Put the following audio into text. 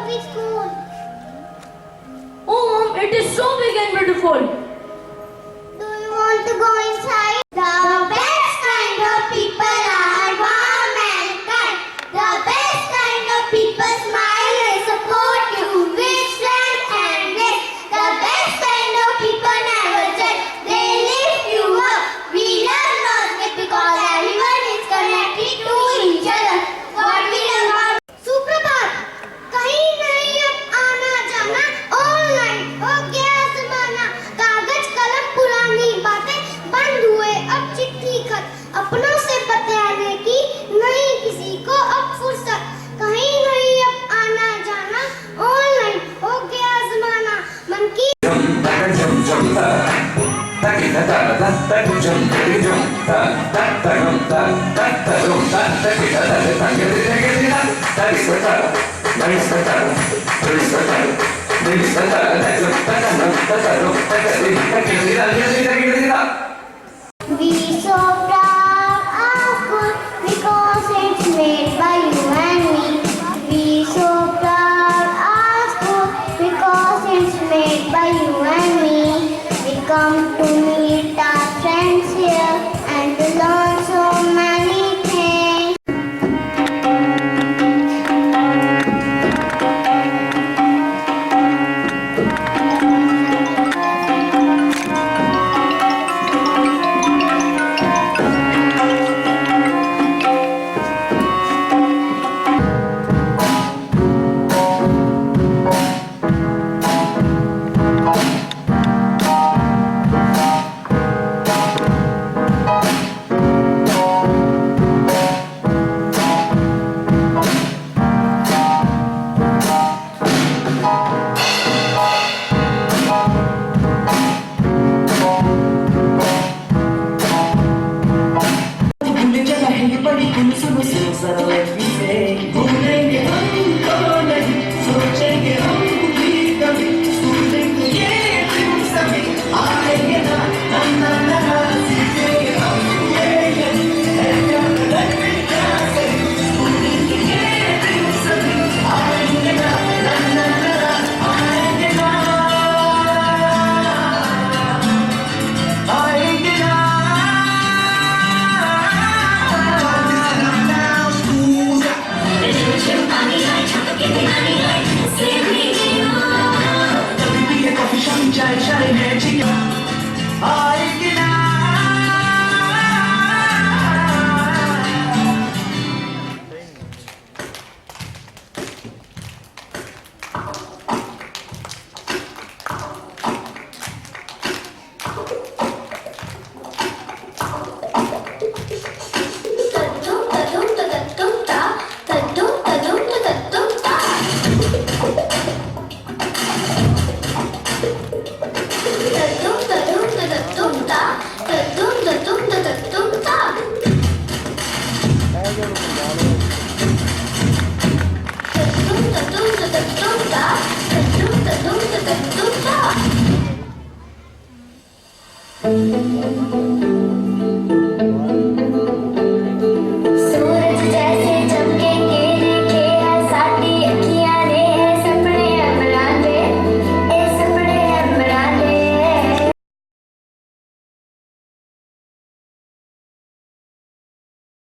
with school. Oh, Mom, it is so big and beautiful. Do you want to go inside? The best kind of people are warm and kind. The best kind of people smile and support you with strength and grace. The best kind of people never judge. They lift you up. We love Nosegay because everyone is connected to each other. What we love. सुप्रभात, कहीं नहीं अब आना जाना, online हो गया जमाना, कागज कलम पुरानी बातें बंद हुए, अब चिट्ठी खत, अपनों से बतियाने की नहीं किसी को अब फुर्सत, कहीं नहीं अब आना जाना, ऑनलाइन हो गया जमाना, मन की We so